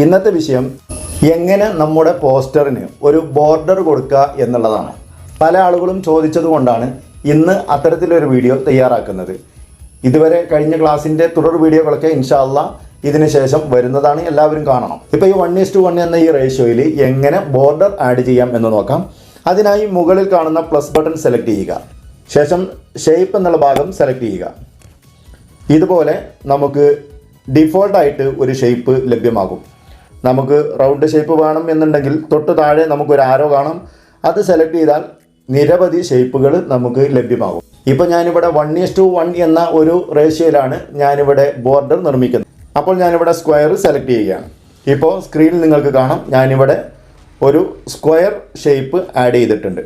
ഇന്നത്തെ വിഷയം എങ്ങനെ നമ്മുടെ പോസ്റ്ററിന് ഒരു ബോർഡർ കൊടുക്കുക എന്നുള്ളതാണ്. പല ആളുകളും ചോദിച്ചതുകൊണ്ടാണ് ഇന്ന് അത്തരത്തിലൊരു വീഡിയോ തയ്യാറാക്കുന്നത്. ഇതുവരെ കഴിഞ്ഞ ക്ലാസ്സിൻ്റെ തുടർ വീഡിയോകളൊക്കെ ഇൻഷാ അല്ലാഹ് ഇതിന് ശേഷം വരുന്നതാണ്, എല്ലാവരും കാണണം. ഇപ്പോൾ ഈ 1:1 എന്ന ഈ റേഷ്യോയിൽ എങ്ങനെ ബോർഡർ ആഡ് ചെയ്യാം എന്ന് നോക്കാം. അതിനായി മുകളിൽ കാണുന്ന പ്ലസ് ബട്ടൺ സെലക്ട് ചെയ്യുക. ശേഷം ഷേപ്പ് എന്നുള്ള ഭാഗം സെലക്ട് ചെയ്യുക. ഇതുപോലെ നമുക്ക് ഡിഫോൾട്ടായിട്ട് ഒരു ഷേപ്പ് ലഭ്യമാകും. നമുക്ക് റൗണ്ട് ഷേപ്പ് വേണം എന്നുണ്ടെങ്കിൽ തൊട്ട് താഴെ നമുക്കൊരു ആരോ കാണാം. അത് സെലക്ട് ചെയ്താൽ നിരവധി ഷേപ്പുകൾ നമുക്ക് ലഭ്യമാകും. ഇപ്പോൾ ഞാനിവിടെ 1:1 എന്ന ഒരു റേഷ്യോയിലാണ് ഞാനിവിടെ ബോർഡർ നിർമ്മിക്കുന്നത്. അപ്പോൾ ഞാനിവിടെ സ്ക്വയർ സെലക്ട് ചെയ്യുകയാണ്. ഇപ്പോൾ സ്ക്രീനിൽ നിങ്ങൾക്ക് കാണാം ഞാനിവിടെ ഒരു സ്ക്വയർ ഷേപ്പ് ആഡ് ചെയ്തിട്ടുണ്ട്.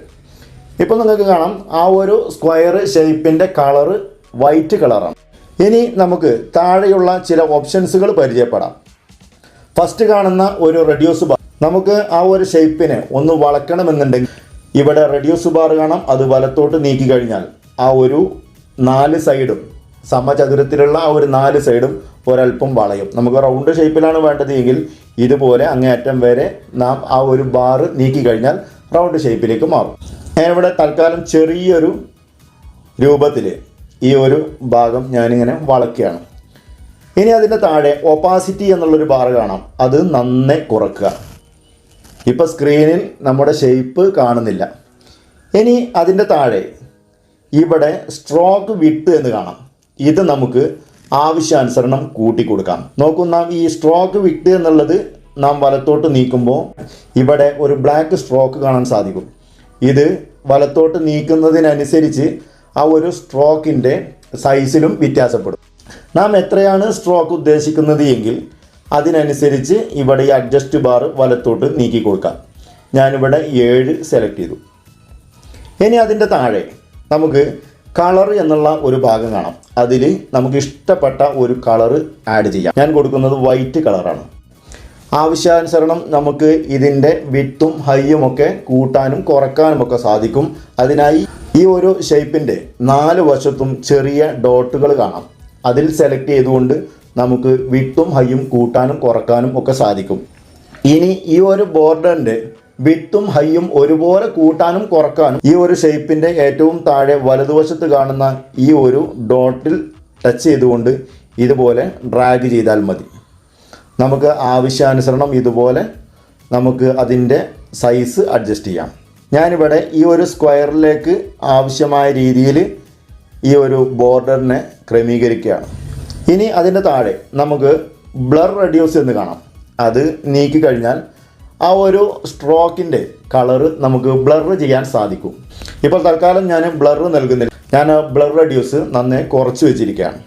ഇപ്പോൾ നിങ്ങൾക്ക് കാണാം ആ ഒരു സ്ക്വയർ ഷേപ്പിൻ്റെ കളറ് വൈറ്റ് കളറാണ്. ഇനി നമുക്ക് താഴെയുള്ള ചില ഓപ്ഷൻസുകൾ പരിചയപ്പെടാം. ഫസ്റ്റ് കാണുന്ന ഒരു റെഡ്യൂസ് ബാർ, നമുക്ക് ആ ഒരു ഷേപ്പിനെ ഒന്ന് വളക്കണമെന്നുണ്ടെങ്കിൽ ഇവിടെ റെഡ്യൂസ് ബാർ കാണാം. അത് വലത്തോട്ട് നീക്കി കഴിഞ്ഞാൽ ആ ഒരു 4 സൈഡും സമചതുരത്തിലുള്ള ആ ഒരു 4 സൈഡും ഒരൽപ്പം വളയും. നമുക്ക് റൗണ്ട് ഷേപ്പിലാണ് വേണ്ടത് എങ്കിൽ ഇതുപോലെ അങ്ങേയറ്റം വരെ നാം ആ ഒരു ബാർ നീക്കി കഴിഞ്ഞാൽ റൗണ്ട് ഷേപ്പിലേക്ക് മാറും. ഞാനിവിടെ തൽക്കാലം ചെറിയൊരു രൂപത്തിൽ ഈ ഒരു ഭാഗം ഞാനിങ്ങനെ വളയ്ക്കുകയാണ്. ഇനി അതിൻ്റെ താഴെ ഒപ്പാസിറ്റി എന്നുള്ളൊരു ബാർ കാണാം. അത് നന്നായി കുറക്കുക. ഇപ്പോൾ സ്ക്രീനിൽ നമ്മുടെ ഷേപ്പ് കാണുന്നില്ല. ഇനി അതിൻ്റെ താഴെ ഇവിടെ സ്ട്രോക്ക് വിഡ്ത് എന്ന് കാണാം. ഇത് നമുക്ക് ആവശ്യാനുസരണം കൂട്ടിക്കൊടുക്കാം. നോക്കൂ, നാം ഈ സ്ട്രോക്ക് വിഡ്ത് എന്നുള്ളത് നാം വലത്തോട്ട് നീക്കുമ്പോൾ ഇവിടെ ഒരു ബ്ലാക്ക് സ്ട്രോക്ക് കാണാൻ സാധിക്കും. ഇത് വലത്തോട്ട് നീക്കുന്നതിനനുസരിച്ച് ആ ഒരു സ്ട്രോക്കിൻ്റെ സൈസിലും വ്യത്യാസപ്പെടും. നാം എത്രയാണ് സ്ട്രോക്ക് ഉദ്ദേശിക്കുന്നത് എങ്കിൽ അതിനനുസരിച്ച് ഇവിടെ ഈ അഡ്ജസ്റ്റ് ബാർ വലത്തോട്ട് നീക്കി കൊടുക്കാം. ഞാനിവിടെ 7 സെലക്ട് ചെയ്തു. ഇനി അതിൻ്റെ താഴെ നമുക്ക് കളർ എന്നുള്ള ഒരു ഭാഗം കാണാം. അതിൽ നമുക്ക് ഇഷ്ടപ്പെട്ട ഒരു കളറ് ആഡ് ചെയ്യാം. ഞാൻ കൊടുക്കുന്നത് വൈറ്റ് കളറാണ്. ആവശ്യാനുസരണം നമുക്ക് ഇതിൻ്റെ വിഡ്ത്തും ഹൈയും ഒക്കെ കൂട്ടാനും കുറക്കാനും ഒക്കെ സാധിക്കും. അതിനായി ഈ ഒരു ഷേപ്പിൻ്റെ 4 വശത്തും ചെറിയ ഡോട്ടുകൾ കാണാം. അതിൽ സെലക്ട് ചെയ്തുകൊണ്ട് നമുക്ക് വിഡ്ത്തും ഹൈയും കൂട്ടാനും കുറക്കാനും ഒക്കെ സാധിക്കും. ഇനി ഈ ഒരു ബോർഡറിൻ്റെ വിഡ്ത്തും ഹൈയും ഒരുപോലെ കൂട്ടാനും കുറക്കാനും ഈ ഒരു ഷേപ്പിൻ്റെ ഏറ്റവും താഴെ വലതുവശത്ത് കാണുന്ന ഈ ഒരു ഡോട്ടിൽ ടച്ച് ചെയ്തുകൊണ്ട് ഇതുപോലെ ഡ്രാഗ് ചെയ്താൽ മതി. നമുക്ക് ആവശ്യാനുസരണം ഇതുപോലെ നമുക്ക് അതിൻ്റെ സൈസ് അഡ്ജസ്റ്റ് ചെയ്യാം. ഞാനിവിടെ ഈ ഒരു സ്ക്വയറിലേക്ക് ആവശ്യമായ രീതിയിൽ ഈ ഒരു ബോർഡറിനെ ക്രമീകരിക്കുകയാണ്. ഇനി അതിൻ്റെ താഴെ നമുക്ക് ബ്ലർ റെഡ്യൂസ് എന്ന് കാണാം. അത് നീക്കി കഴിഞ്ഞാൽ ആ ഒരു സ്ട്രോക്കിൻ്റെ കളറ് നമുക്ക് ബ്ലർ ചെയ്യാൻ സാധിക്കും. ഇപ്പോൾ തൽക്കാലം ഞാൻ ബ്ലർ നൽകുന്നില്ല. ഞാൻ ബ്ലർ റെഡ്യൂസ് നന്നായി കുറച്ച് വെച്ചിരിക്കുകയാണ്.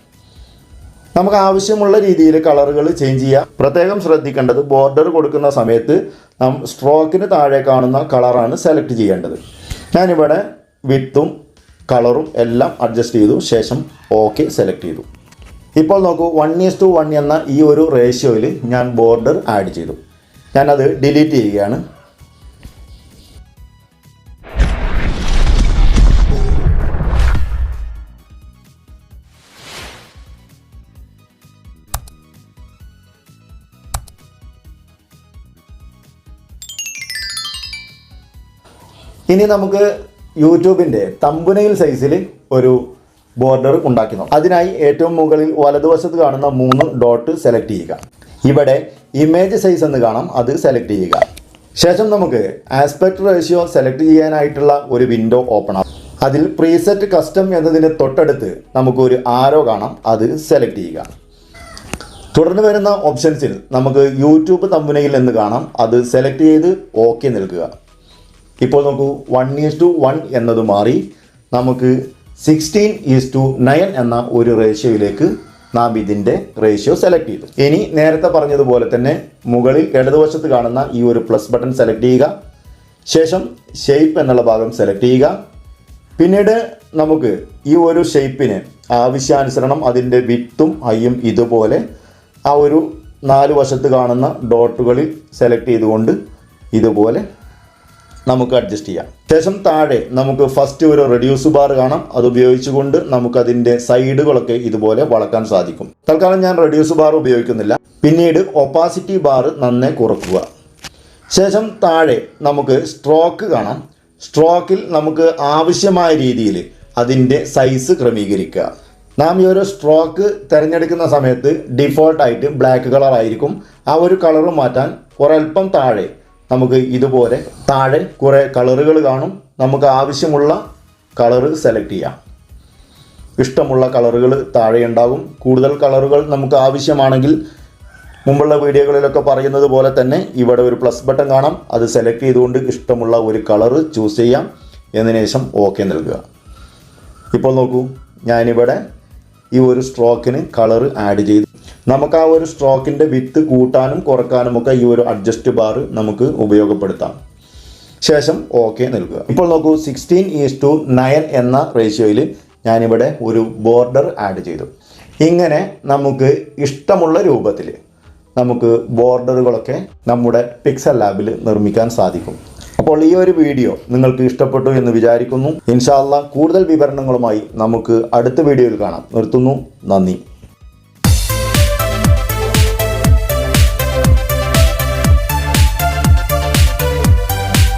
നമുക്ക് ആവശ്യമുള്ള രീതിയിൽ കളറുകൾ ചേഞ്ച് ചെയ്യാം. പ്രത്യേകം ശ്രദ്ധിക്കേണ്ടത് ബോർഡർ കൊടുക്കുന്ന സമയത്ത് നാം സ്ട്രോക്കിന് താഴെ കാണുന്ന കളറാണ് സെലക്ട് ചെയ്യേണ്ടത്. ഞാനിവിടെ വിഡ്ത്തും കളറും എല്ലാം അഡ്ജസ്റ്റ് ചെയ്തു. ശേഷം ഓക്കെ സെലക്ട് ചെയ്തു. ഇപ്പോൾ നോക്കൂ, 1:1 എന്ന ഈ ഒരു റേഷ്യോയിൽ ഞാൻ ബോർഡർ ആഡ് ചെയ്തു. ഞാനത് ഡിലീറ്റ് ചെയ്യുകയാണ്. ഇനി നമുക്ക് യൂട്യൂബിൻ്റെ തമ്പുനെയിൽ സൈസിൽ ഒരു ബോർഡർ ഉണ്ടാക്കി നോക്കാം. അതിനായി ഏറ്റവും മുകളിൽ വലതുവശത്ത് കാണുന്ന 3 ഡോട്ട് സെലക്ട് ചെയ്യുക. ഇവിടെ ഇമേജ് സൈസ് എന്ന് കാണാം. അത് സെലക്ട് ചെയ്യുക. ശേഷം നമുക്ക് ആസ്പെക്ട് റേഷ്യോ സെലക്ട് ചെയ്യാനായിട്ടുള്ള ഒരു വിൻഡോ ഓപ്പൺ ആകും. അതിൽ പ്രീസെറ്റ് കസ്റ്റം എന്നതിന് തൊട്ടടുത്ത് നമുക്കൊരു ആരോ കാണാം. അത് സെലക്ട് ചെയ്യുക. തുടർന്ന് വരുന്ന ഓപ്ഷൻസിൽ നമുക്ക് യൂട്യൂബ് തമ്പുനെയിൽ എന്ന് കാണാം. അത് സെലക്ട് ചെയ്ത് ഓക്കെ നൽകുക. ഇപ്പോൾ നോക്കൂ, 1:1 എന്നത് മാറി നമുക്ക് 16:9 എന്ന ഒരു റേഷ്യോയിലേക്ക് നാം ഇതിൻ്റെ റേഷ്യോ സെലക്ട് ചെയ്തു. ഇനി നേരത്തെ പറഞ്ഞതുപോലെ തന്നെ മുകളിൽ ഇടതുവശത്ത് കാണുന്ന ഈ ഒരു പ്ലസ് ബട്ടൺ സെലക്ട് ചെയ്യുക. ശേഷം ഷേപ്പ് എന്നുള്ള ഭാഗം സെലക്ട് ചെയ്യുക. പിന്നീട് നമുക്ക് ഈ ഒരു ഷേപ്പിന് ആവശ്യാനുസരണം അതിൻ്റെ വിഡ്ത്തും ഹൈയും ഇതുപോലെ ആ ഒരു 4 വശത്ത് കാണുന്ന ഡോട്ടുകളിൽ സെലക്ട് ചെയ്തുകൊണ്ട് ഇതുപോലെ നമുക്ക് അഡ്ജസ്റ്റ് ചെയ്യാം. ശേഷം താഴെ നമുക്ക് ഫസ്റ്റ് ഒരു റെഡ്യൂസ് ബാർ കാണാം. അത് ഉപയോഗിച്ചുകൊണ്ട് നമുക്കതിൻ്റെ സൈഡുകളൊക്കെ ഇതുപോലെ വളക്കാൻ സാധിക്കും. തൽക്കാലം ഞാൻ റെഡ്യൂസ് ബാർ ഉപയോഗിക്കുന്നില്ല. പിന്നീട് ഒപ്പാസിറ്റി ബാർ നന്നേ കുറക്കുക. ശേഷം താഴെ നമുക്ക് സ്ട്രോക്ക് കാണാം. സ്ട്രോക്കിൽ നമുക്ക് ആവശ്യമായ രീതിയിൽ അതിൻ്റെ സൈസ് ക്രമീകരിക്കുക. നാം ഈ ഒരു സ്ട്രോക്ക് തിരഞ്ഞെടുക്കുന്ന സമയത്ത് ഡിഫോൾട്ടായിട്ട് ബ്ലാക്ക് കളർ ആയിരിക്കും. ആ ഒരു കളർ മാറ്റാൻ ഒരൽപ്പം താഴെ നമുക്ക് ഇതുപോലെ താഴെ കുറേ കളറുകൾ കാണും. നമുക്ക് ആവശ്യമുള്ള കളറ് സെലക്ട് ചെയ്യാം. ഇഷ്ടമുള്ള കളറുകൾ താഴെ ഉണ്ടാകും. കൂടുതൽ കളറുകൾ നമുക്ക് ആവശ്യമാണെങ്കിൽ മുമ്പുള്ള വീഡിയോകളിലൊക്കെ പറയുന്നത് പോലെ തന്നെ ഇവിടെ ഒരു പ്ലസ് ബട്ടൺ കാണാം. അത് സെലക്ട് ചെയ്തുകൊണ്ട് ഇഷ്ടമുള്ള ഒരു കളറ് ചൂസ് ചെയ്യാം. എന്നതിന് ശേഷം ഓക്കെ നൽകുക. ഇപ്പോൾ നോക്കൂ, ഞാനിവിടെ ഈ ഒരു സ്ട്രോക്കിന് കളറ് ആഡ് ചെയ്തു. നമുക്ക് ആ ഒരു സ്ട്രോക്കിൻ്റെ വിത്ത് കൂട്ടാനും കുറക്കാനുമൊക്കെ ഈ ഒരു അഡ്ജസ്റ്റ് ബാർ നമുക്ക് ഉപയോഗപ്പെടുത്താം. ശേഷം ഓക്കെ നൽകുക. ഇപ്പോൾ നോക്കൂ, 16:9 എന്ന റേഷ്യോയിൽ ഞാനിവിടെ ഒരു ബോർഡർ ആഡ് ചെയ്തു. ഇങ്ങനെ നമുക്ക് ഇഷ്ടമുള്ള രൂപത്തിൽ നമുക്ക് ബോർഡറുകളൊക്കെ നമ്മുടെ പിക്സൽ ലാബിൽ നിർമ്മിക്കാൻ സാധിക്കും. അപ്പോൾ ഈ ഒരു വീഡിയോ നിങ്ങൾക്ക് ഇഷ്ടപ്പെട്ടു എന്ന് വിചാരിക്കുന്നു. ഇൻഷാ അല്ലാഹ് കൂടുതൽ വിവരണങ്ങളുമായി നമുക്ക് അടുത്ത വീഡിയോയിൽ കാണാം. നിർത്തുന്നു. നന്ദി.